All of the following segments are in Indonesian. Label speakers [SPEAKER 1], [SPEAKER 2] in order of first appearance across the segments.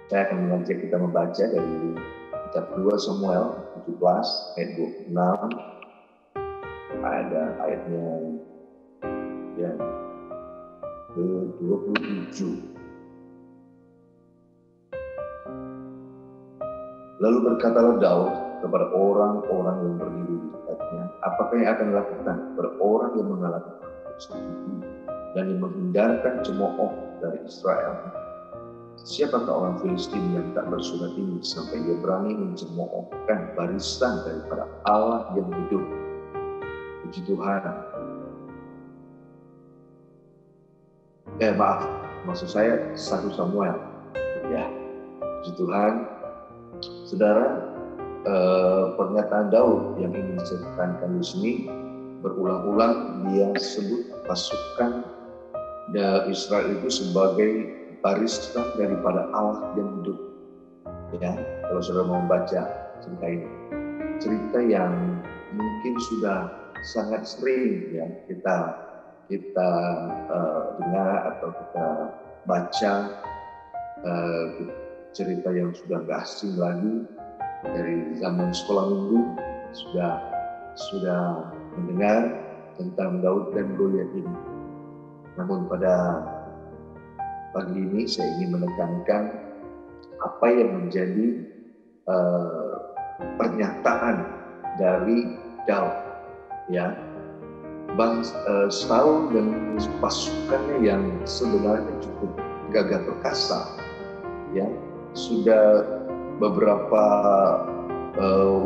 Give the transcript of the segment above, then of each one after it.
[SPEAKER 1] Saya akan mengajak kita membaca dari kitab 2 Samuel 17 ayat 26. Ada ayatnya yang ke-27. Lalu berkatalah Daud kepada orang-orang yang berdiri di dekatnya, apakah yang akan dilakukan kepada orang yang mengalahkan Filistin itu dan yang menghindarkan cemooh dari Israel? Siapakah orang Filistin yang tak bersurat ini sampai dia berani mencemoohkan barisan daripada Allah yang hidup? Puji Tuhan. Maksud saya 1 Samuel. Ya, puji Tuhan. Saudara, pernyataan Daud yang ingin diceritakan di sini berulang-ulang dia sebut pasukan Israel itu sebagai barisan daripada Allah yang hidup. Ya, kalau saudara mau baca cerita ini, cerita yang mungkin sudah sangat sering ya kita dengar atau kita baca, cerita yang sudah gak asing lagi dari zaman sekolah minggu sudah mendengar tentang Daud dan Goliat ini. Namun pada pagi ini saya ingin menekankan apa yang menjadi pernyataan dari Daud, ya. Saul dan pasukannya yang sebenarnya cukup gagah perkasa, ya, sudah beberapa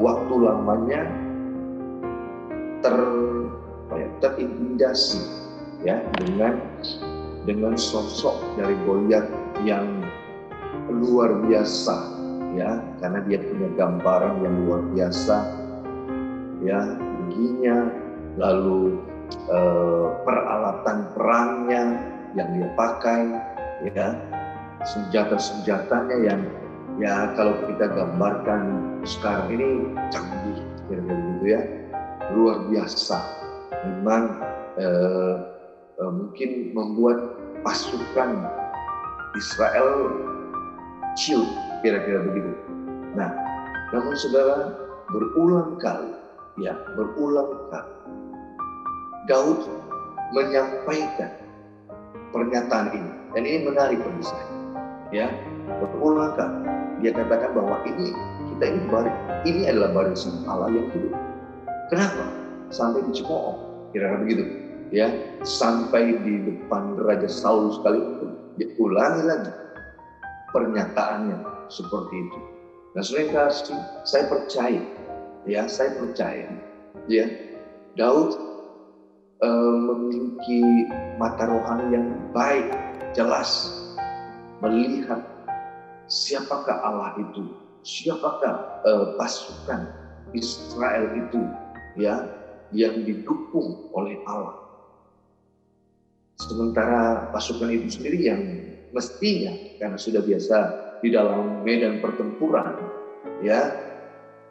[SPEAKER 1] waktu lamanya terintimidasi, ya, dengan sosok dari Goliat yang luar biasa, ya, karena dia punya gambaran yang luar biasa, ya, tingginya, lalu peralatan perangnya yang dia pakai, ya, senjata-senjatanya yang ya kalau kita gambarkan sekarang ini canggih, kira-kira gitu ya, luar biasa. Memang mungkin membuat pasukan Israel ciut, kira-kira begitu. Nah, namun saudara, berulang kali Daud menyampaikan pernyataan ini, dan ini menarik bagi saya. Ya, berulang kali dia katakan bahwa ini adalah barisan Allah yang hidup. Kenapa? Sampai dicemooh, kira-kira begitu. Ya, sampai di depan Raja Saul sekalipun dia ulangi lagi pernyataannya seperti itu. Nah, saya percaya, ya, Daud memiliki mata rohani yang baik, jelas, melihat siapakah Allah itu, siapakah pasukan Israel itu, ya, yang didukung oleh Allah. Sementara pasukan itu sendiri yang mestinya karena sudah biasa di dalam medan pertempuran, ya,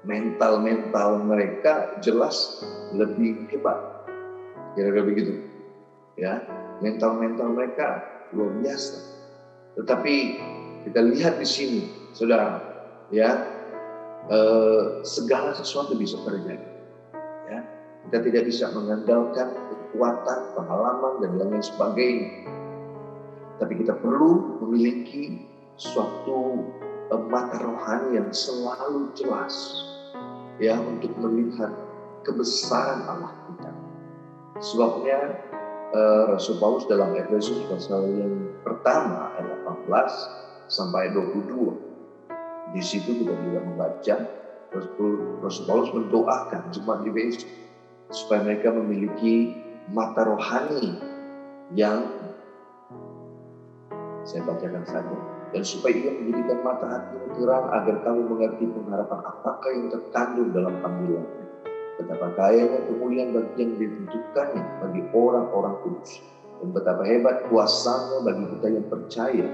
[SPEAKER 1] mental mereka jelas lebih hebat. Kira-kira begitu, ya, mental mereka luar biasa. Tetapi kita lihat di sini, saudara, ya, segala sesuatu bisa terjadi. Ya, kita tidak bisa mengandalkan kekuatan, pengalaman dan lain sebagainya. Tapi kita perlu memiliki suatu mata rohani yang selalu jelas, ya, untuk melihat kebesaran Allah kita. Sebabnya Rasul Paulus dalam Efesus pasal yang pertama ayat 18 sampai 22, di situ kita juga membaca Rasul Paulus mendoakan jemaat di Efesus supaya mereka memiliki mata rohani yang saya bacakan saja, dan supaya ia menjadikan mata hatimu terang agar kamu mengerti pengharapan apakah yang terkandung dalam panggilannya, betapa kayanya kemuliaan bagi yang ditentukannya bagi orang-orang kudus, dan betapa hebat kuasanya bagi kita yang percaya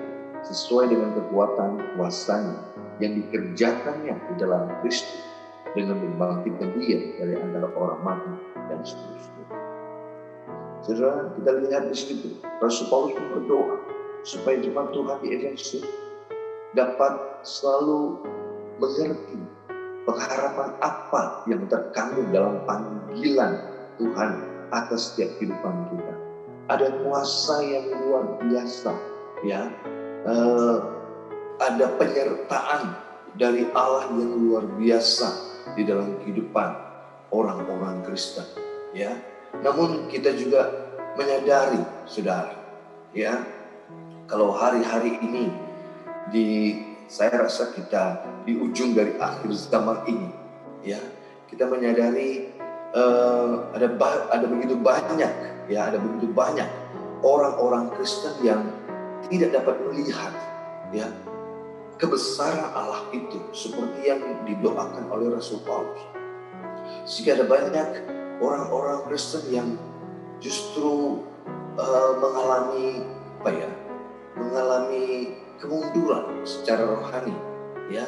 [SPEAKER 1] sesuai dengan kekuatan kuasanya yang dikerjakannya di dalam Kristus dengan membangkitkan dia dari antara orang mati dan seterusnya. Saudara, kita lihat di situ Rasul Paulus berdoa supaya jemaat Tuhan di Efesus dapat selalu mengerti pengharapan apa yang terkandung dalam panggilan Tuhan atas setiap kehidupan kita. Ada kuasa yang luar biasa, ya. Ada penyertaan dari Allah yang luar biasa di dalam kehidupan orang-orang Kristen, ya. Namun kita juga menyadari, saudara, ya, kalau hari-hari ini saya rasa kita di ujung dari akhir zaman ini, ya, kita menyadari ada begitu banyak, ya, ada begitu banyak orang-orang Kristen yang tidak dapat melihat, ya, kebesaran Allah itu seperti yang didoakan oleh Rasul Paulus. Sehingga ada banyak orang-orang Kristen yang justru mengalami kemunduran secara rohani, ya,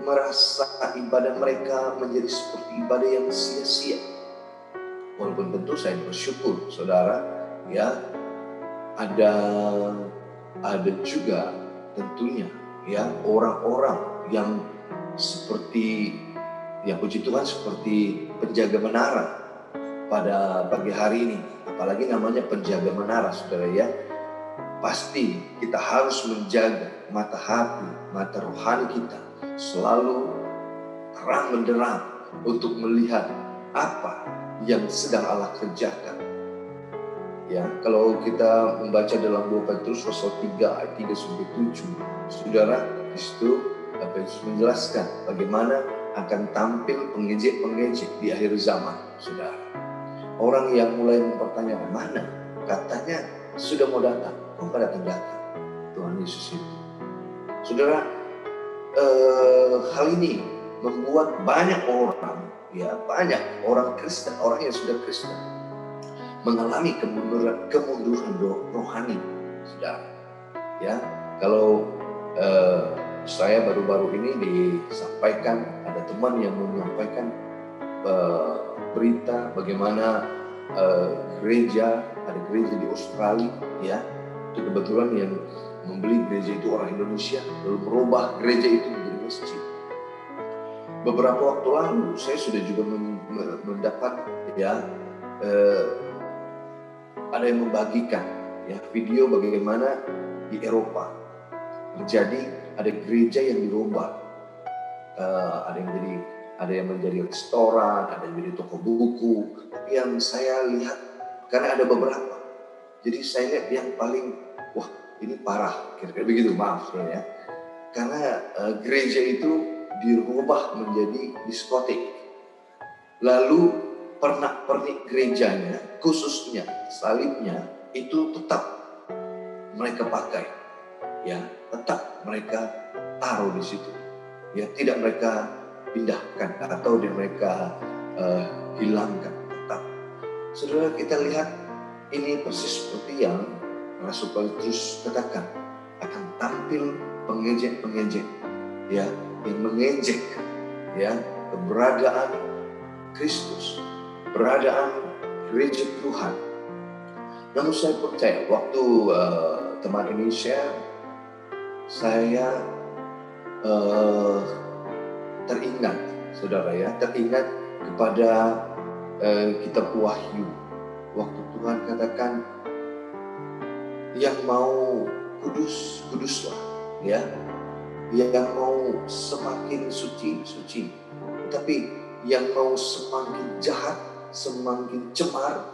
[SPEAKER 1] merasa ibadah mereka menjadi seperti ibadah yang sia-sia. Walaupun tentu saya bersyukur, saudara, ya, ada juga tentunya, ya, orang-orang yang seperti, yang puji Tuhan, seperti penjaga menara pada pagi hari ini. Apalagi namanya penjaga menara, saudara, ya. Pasti kita harus menjaga mata hati, mata rohani kita selalu terang benderang untuk melihat apa yang sedang Allah kerjakan. Ya, kalau kita membaca dalam 2 Petrus pasal 3 ayat 3-7, saudara, di situ Petrus menjelaskan bagaimana akan tampil pengejek-pengejek di akhir zaman, saudara. Orang yang mulai mempertanyakan, mana katanya sudah mau datang, kok nggak datang-datang Tuhan Yesus itu. Saudara, hal ini membuat banyak orang, ya, banyak orang Kristen, orang yang sudah Kristen, mengalami kemunduran rohani, saudara. Ya, kalau saya baru-baru ini disampaikan, ada teman yang menyampaikan berita bagaimana ada gereja di Australia, ya, itu kebetulan yang membeli gereja itu orang Indonesia, lalu merubah gereja itu menjadi masjid. Beberapa waktu lalu saya sudah juga mendapat, ya, ada yang membagikan, ya, video bagaimana di Eropa terjadi, ada gereja yang dirubah, ada yang menjadi restoran, ada yang menjadi toko buku. Tapi yang saya lihat, karena ada beberapa, jadi saya lihat yang paling, wah, ini parah, kira-kira begitu, maaf ya, karena gereja itu dirubah menjadi diskotik. Lalu pernak-pernik gerejanya, khususnya salibnya, itu tetap mereka pakai, ya, tetap mereka taruh di situ, ya, tidak mereka pindahkan atau mereka hilangkan, tetap. Saudara, kita lihat ini persis seperti yang Rasul Petrus katakan, akan tampil pengejek-pengejek, ya, yang mengejek, ya, keberadaan Kristus, keberadaan gereja Tuhan. Namun saya percaya waktu teman ini share, saya teringat, saudara, ya, teringat kepada kitab Wahyu, waktu Tuhan katakan, yang mau kudus, kuduslah, ya, yang mau semakin suci, suci, tapi yang mau semakin jahat, semakin cemar,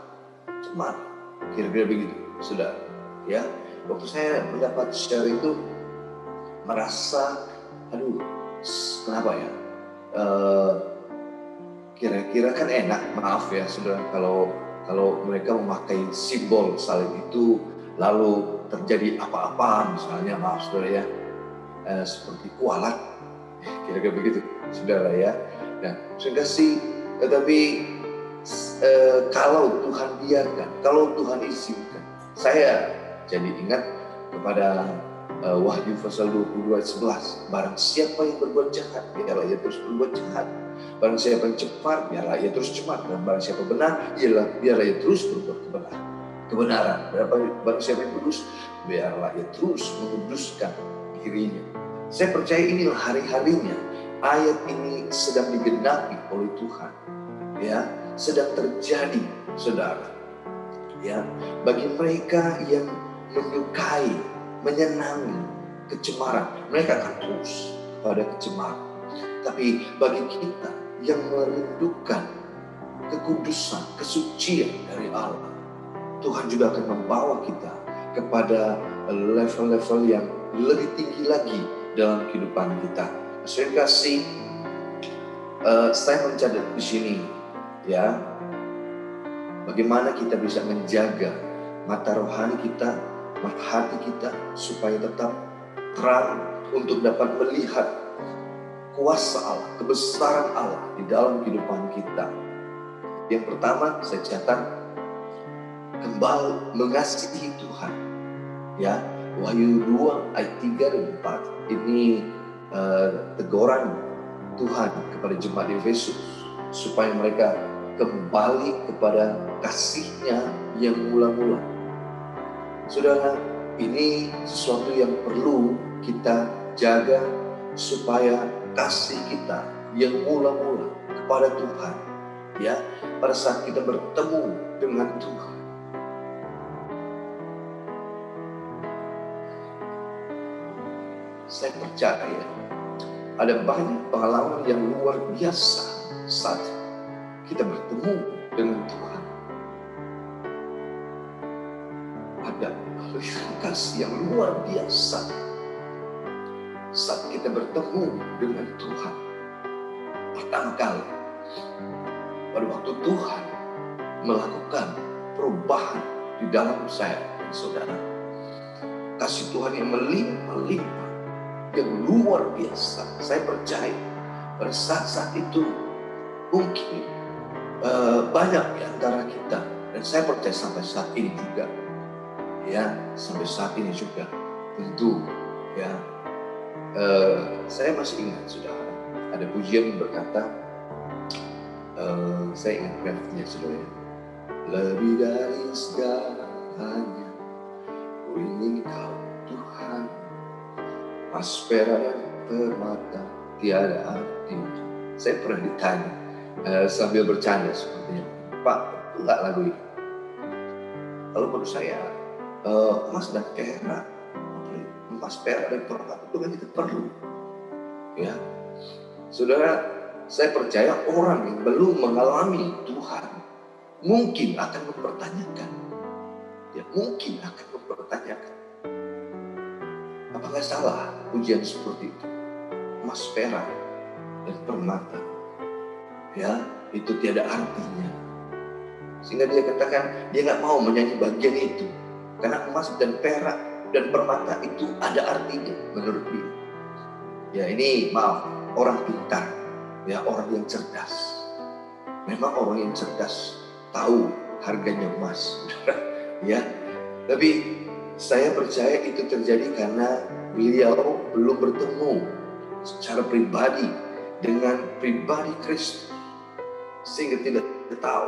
[SPEAKER 1] cemar, kira-kira begitu, saudara, ya. Waktu saya mendapat share itu, merasa, aduh, kenapa ya, kira-kira kan enak, maaf ya, saudara, kalau mereka memakai simbol salib itu, lalu terjadi apa-apa, misalnya, maaf saudara ya, seperti kualat, kira-kira begitu, saudara ya. Nah, sudah sih, tetapi kalau Tuhan biarkan, kalau Tuhan izinkan, saya jadi ingat kepada Wahyu pasal 22 ayat 11. Barang siapa yang berbuat jahat, biarlah ia terus berbuat jahat. Barang siapa yang cemar, biarlah ia terus cemar. Dan barang siapa benar, biarlah ia terus berbuat kebenaran. Barang siapa yang kudus, biarlah ia terus menguduskan dirinya. Saya percaya inilah hari-harinya ayat ini sedang digenapi oleh Tuhan, ya, sedang terjadi, saudara. Ya, bagi mereka yang menyukai, menyenangi kecemaran, mereka akan terus pada kecemaran. Tapi bagi kita yang merindukan kekudusan, kesucian dari Allah, Tuhan juga akan membawa kita kepada level-level yang lebih tinggi lagi dalam kehidupan kita. Saya kasih, saya mencatat di sini, ya, bagaimana kita bisa menjaga mata rohani kita, mata hati kita, supaya tetap terang untuk dapat melihat kuasa Allah, kebesaran Allah di dalam kehidupan kita. Yang pertama saya catat, kembali mengasihi Tuhan. Ya, Wahyu 2 ayat 3 dan 4 ini teguran Tuhan kepada jemaat di Efesus supaya mereka kembali kepada kasih-Nya yang mula-mula. Saudara, ini sesuatu yang perlu kita jaga supaya kasih kita yang mula-mula kepada Tuhan, ya, pada saat kita bertemu dengan Tuhan, saya percaya ada banyak pengalaman yang luar biasa saat kita bertemu dengan Tuhan. Ada kasih yang luar biasa saat kita bertemu dengan Tuhan. Pertama kali, pada waktu Tuhan melakukan perubahan di dalam saya dan saudara, kasih Tuhan yang melimpah-limpah, yang luar biasa. Saya percaya pada saat-saat itu mungkin banyak di antara kita, dan saya percaya sampai saat ini juga, ya, sampai saat ini juga tentu, ya, saya masih ingat, saudara, ada pujian yang berkata, saya ingat refnya, saudara, lebih dari segalanya ku ingin Kau Tuhan, emas perak dan permata tiada arti. Saya pernah ditanya sambil bercanda sepertinya, Pak, enggak lagu ini? Kalau menurut saya emas dan perak, emas perak dan permata itu kan kita perlu, ya, saudara. Saya percaya orang yang belum mengalami Tuhan mungkin akan mempertanyakan, ya, mungkin akan mempertanyakan, apakah salah ujian seperti itu? Emas perak dan permata, ya, itu tiada artinya. Sehingga dia katakan dia nggak mau menyanyi bagian itu, karena emas dan perak dan permata itu ada artinya menurut dia. Ya, ini maaf, orang pintar, ya, orang yang cerdas. Memang orang yang cerdas tahu harganya emas, ya. Tapi saya percaya itu terjadi karena beliau belum bertemu secara pribadi dengan pribadi Kristus, sehingga tidak tahu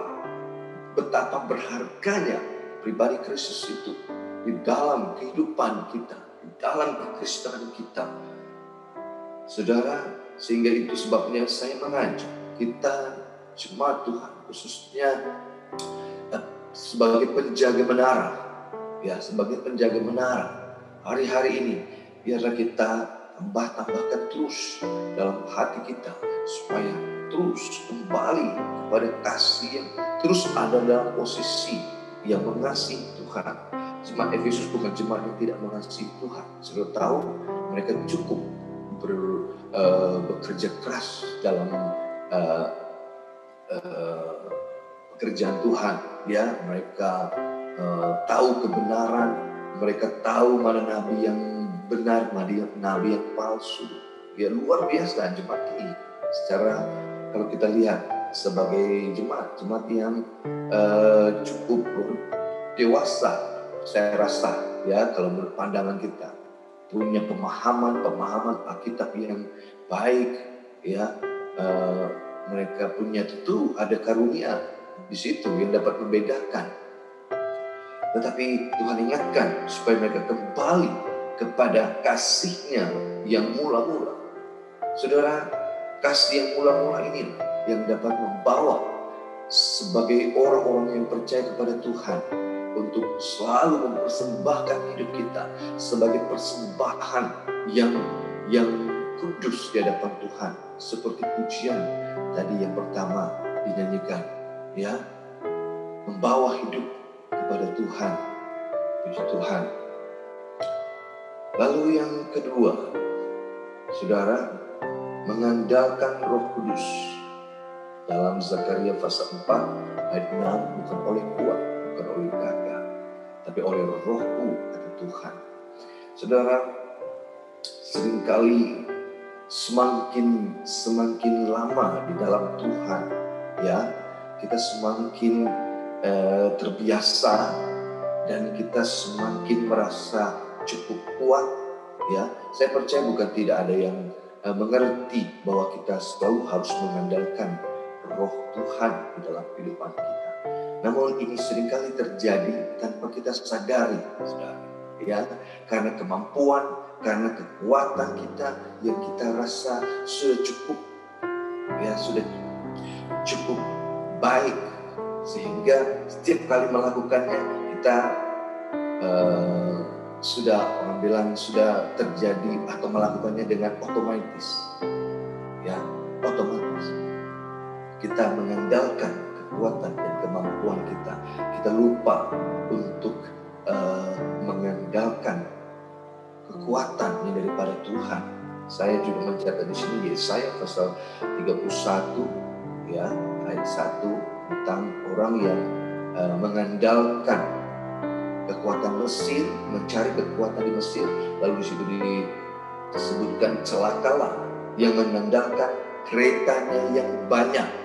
[SPEAKER 1] betapa berharganya pribadi Kristus itu di dalam kehidupan kita, di dalam kekristenan kita, saudara. Sehingga itu sebabnya saya mengajak kita jemaat Tuhan, khususnya sebagai penjaga menara, ya, sebagai penjaga menara hari-hari ini, biarlah kita tambahkan terus dalam hati kita supaya terus kembali kepada kasih yang terus ada dalam posisi yang mengasihi Tuhan. Jemaat Efesus bukan jemaat yang tidak mengasihi Tuhan. Sudah tahu mereka cukup bekerja keras dalam pekerjaan Tuhan, ya. Mereka tahu kebenaran, mereka tahu mana nabi yang benar, nabi yang palsu. Ya, luar biasa jemaat ini. Secara kalau kita lihat sebagai jemaat yang cukup dewasa, saya rasa, ya, kalau menurut pandangan kita, punya pemahaman Alkitab yang baik, ya. Mereka punya, tentu ada karunia di situ yang dapat membedakan. Tetapi Tuhan ingatkan supaya mereka kembali kepada kasih-Nya yang mula-mula. Saudara, kasih yang mula-mula ini yang dapat membawa sebagai orang-orang yang percaya kepada Tuhan untuk selalu mempersembahkan hidup kita sebagai persembahan yang kudus di hadapan Tuhan, seperti pujian tadi yang pertama dinyanyikan, ya, membawa hidup kepada Tuhan. Puji Tuhan. Lalu yang kedua, saudara, mengandalkan Roh Kudus. Dalam Zakaria pasal 4 ayat 6, bukan oleh kuat, bukan oleh gagah, tapi oleh Rohku, kata Tuhan. Saudara, seringkali semakin lama di dalam Tuhan, ya, kita semakin terbiasa dan kita semakin merasa cukup kuat, ya. Saya percaya bukan tidak ada yang mengerti bahwa kita selalu harus mengandalkan Roh Tuhan di dalam kehidupan kita. Namun ini seringkali terjadi tanpa kita sadari, saudara, ya, karena kemampuan, karena kekuatan kita yang kita rasa sudah cukup, ya, sudah cukup baik, sehingga setiap kali melakukannya kita sudah terjadi atau melakukannya dengan otomatis, ya, otomatis. Kita mengandalkan kekuatan dan kemampuan kita. Kita lupa untuk mengandalkan kekuatan yang daripada Tuhan. Saya juga mencatat di sini Yesaya pasal 31, ya, ayat 1, tentang orang yang mengandalkan kekuatan Mesir, mencari kekuatan di Mesir. Lalu di situ disebutkan celakalah yang mengandalkan keretanya yang banyak.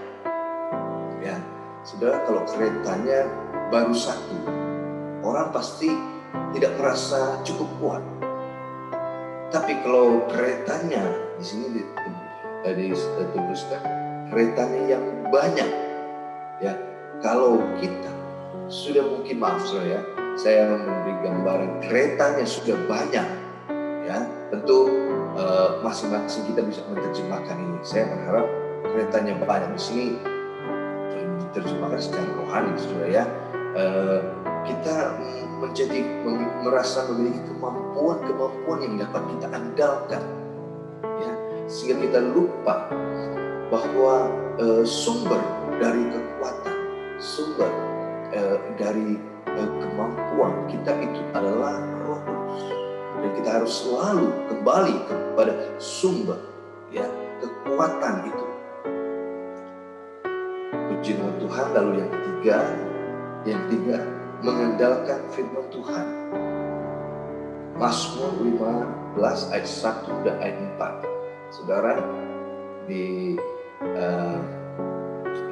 [SPEAKER 1] Ya, saudara, kalau keretanya baru satu, orang pasti tidak merasa cukup kuat. Tapi kalau keretanya, di sini dituliskan keretanya yang banyak, ya. Kalau kita sudah mungkin, maaf saudara, ya, saya memberi gambaran keretanya sudah banyak, ya. Tentu masing-masing kita bisa menerjemahkan ini. Saya berharap keretanya banyak di sini diterjemahkan secara rohani, saudara, ya. Kita merasa memiliki kemampuan yang dapat kita andalkan, ya, sehingga kita lupa bahwa sumber dari kekuatan, sumber dari kemampuan kita itu adalah Roh Kudus, dan kita harus selalu kembali kepada sumber, ya, kekuatan itu. Puji nama Tuhan. Lalu yang ketiga, mengandalkan firman Tuhan. Mazmur 15 ayat 1 dan ayat 4. Saudara, di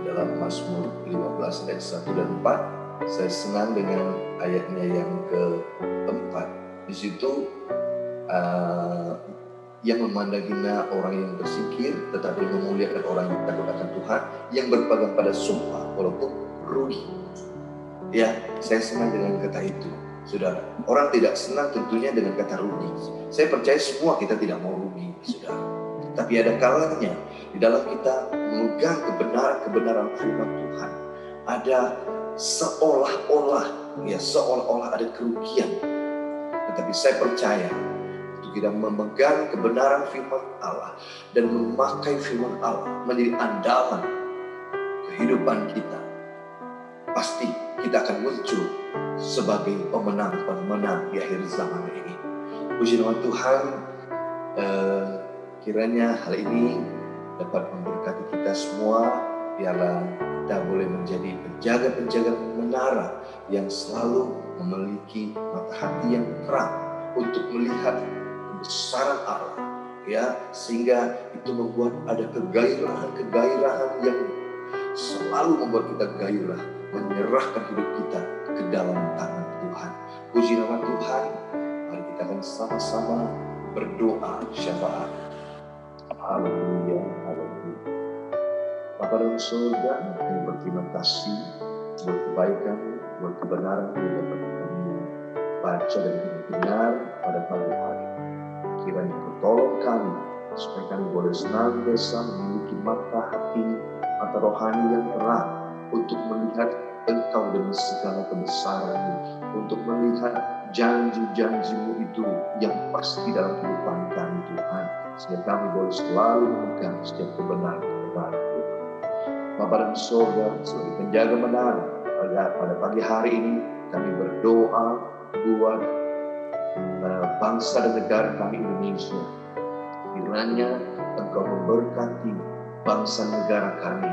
[SPEAKER 1] dalam Mazmur 15 ayat 1 dan 4, saya senang dengan ayatnya yang keempat. Di situ yang memandang hina orang yang bersingkir, tetapi memuliakan orang yang takut akan Tuhan, yang berpegang pada sumpah walaupun rugi. Ya, saya senang dengan kata itu, saudara. Orang tidak senang tentunya dengan kata rugi. Saya percaya semua kita tidak mau rugi, saudara. Tapi ada kalanya di dalam kita memegang kebenaran firman Tuhan, ada seolah-olah ada kerugian. Tetapi saya percaya untuk kita memegang kebenaran firman Allah dan memakai firman Allah menjadi andalan kehidupan kita, pasti kita akan muncul sebagai pemenang di akhir zaman ini. Puji nama Tuhan. Kiranya hal ini dapat memberkati kita semua. Biarlah kita boleh menjadi penjaga-penjaga menara yang selalu memiliki mata hati yang terang untuk melihat kebesaran Allah, ya, sehingga itu membuat ada kegairahan yang selalu membuat kita gairah menyerahkan hidup kita ke dalam tangan Tuhan. Puji nama Tuhan. Mari kita akan sama-sama berdoa syafaat. Haleluya, haleluya. Bapa dalam surga, kami berterima kasih buat kebaikan, buat kebenaran yang dapat kami baca dan dengar pada pagi hari. Kiranya Engkau tolong kami, supaya kami boleh senantiasa memiliki mata hati, mata rohani yang terang, untuk melihat Engkau dengan segala kebesaran-Mu, untuk melihat janji-janji-Mu itu yang pasti dalam kehidupan kami Tuhan, sehingga kami boleh selalu memegang setiap kebenaran-kebenaran Tuhan. Bapa dalam surga, sebagai penjaga menara, pada pagi hari ini kami berdoa buat bangsa dan negara kami Indonesia. Kiranya Engkau memberkati bangsa negara kami.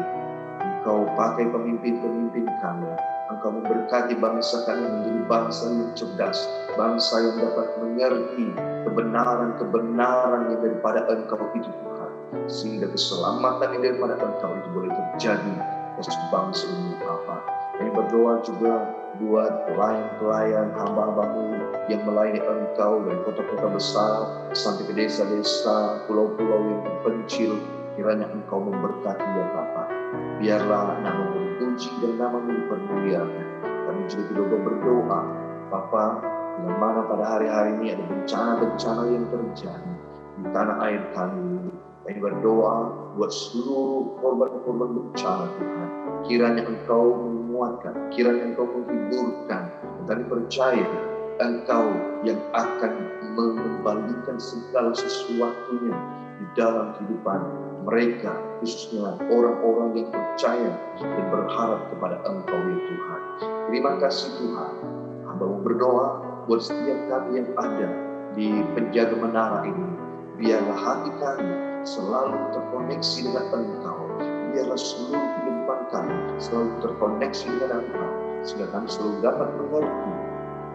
[SPEAKER 1] Engkau pakai pemimpin-pemimpin kami. Engkau memberkati bangsa kami menjadi bangsa yang cerdas, bangsa yang dapat mengerti kebenaran-kebenaran yang daripada Engkau itu Tuhan, sehingga keselamatan yang daripada Engkau itu boleh terjadi atas bangsa ini Bapa. Kami berdoa juga buat pelayan-pelayan hamba-Hamba-Mu yang melayani Engkau dari kota-kota besar sampai ke desa-desa, pulau-pulau yang terpencil. Kiranya Engkau memberkati ya Bapa. Biarlah nama-Mu dipuji dan nama-Mu dipermuliakan. Kami juga juga berdoa Bapa, yang mana pada hari-hari ini ada bencana-bencana yang terjadi di tanah air kami. Kami berdoa buat seluruh korban-korban bencana Tuhan. Kiranya Engkau menguatkan, kiranya Engkau menghiburkan. Dan kami percaya Engkau yang akan mengembalikan segala sesuatunya di dalam kehidupan mereka, khususnya orang-orang yang percaya dan berharap kepada Engkau ya Tuhan. Terima kasih Tuhan. Hamba-Mu berdoa buat setiap kami yang ada di penjaga menara ini. Biarlah hati kami selalu terkoneksi dengan Engkau. Biarlah seluruh kehidupan kami selalu terkoneksi dengan Engkau, sehingga kami selalu dapat mengerti,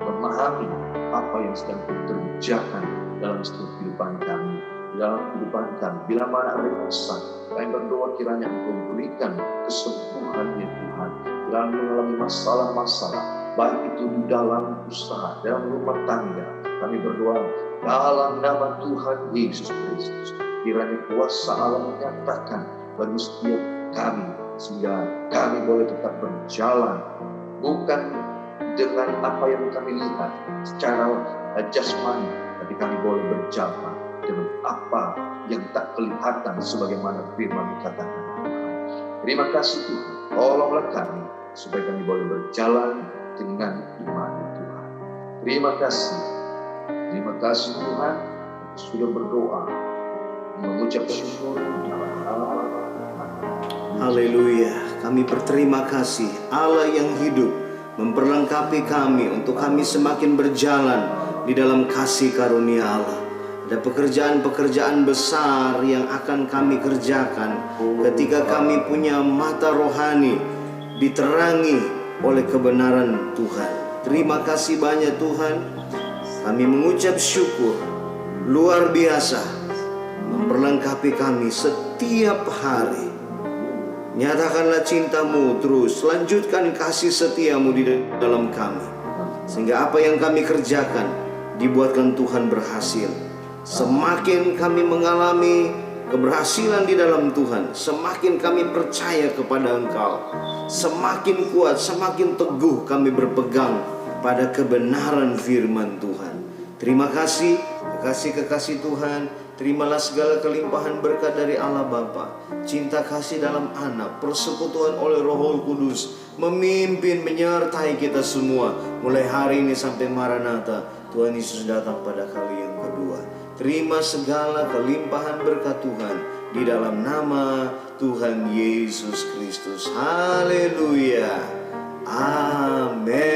[SPEAKER 1] memahami apa yang sedang terjadi dalam setiap kehidupan kami. Dalam kehidupan kami, bila mana ada yang sakit, kami berdoa kiranya Engkau berikan kesembuhan ya Tuhan. Bila mengalami masalah-masalah, baik itu di dalam usaha, dalam rumah tangga, kami berdoa dalam nama Tuhan Yesus Kristus. Kiranya kuasa Allah menyatakan bagi setiap kami, sehingga kami boleh tetap berjalan, bukan dengan apa yang kami lihat secara jasmani, tapi kami boleh berjalan dengan apa yang tak kelihatan, sebagaimana firman katakan. Terima kasih Tuhan, tolonglah kami supaya kami boleh berjalan dengan iman Tuhan. Terima kasih Tuhan, sudah berdoa, mengucap syukur dalam nama.
[SPEAKER 2] Haleluya, kami berterima kasih Allah yang hidup memperlengkapi kami untuk kami semakin berjalan di dalam kasih karunia Allah. Ada pekerjaan-pekerjaan besar yang akan kami kerjakan ketika kami punya mata rohani diterangi oleh kebenaran Tuhan. Terima kasih banyak Tuhan. Kami mengucap syukur luar biasa memperlengkapi kami setiap hari. Nyatakanlah cinta-Mu terus, lanjutkan kasih setia-Mu di dalam kami, sehingga apa yang kami kerjakan dibuatkan Tuhan berhasil. Semakin kami mengalami keberhasilan di dalam Tuhan, semakin kami percaya kepada Engkau, semakin kuat, semakin teguh kami berpegang pada kebenaran firman Tuhan. Terima kasih, kekasih-kekasih Tuhan. Terimalah segala kelimpahan berkat dari Allah Bapa, cinta kasih dalam Anak, persekutuan oleh Roh Kudus, memimpin menyertai kita semua mulai hari ini sampai Maranatha, Tuhan Yesus datang pada kali yang kedua. Terima segala kelimpahan berkat Tuhan di dalam nama Tuhan Yesus Kristus. Haleluya. Amin.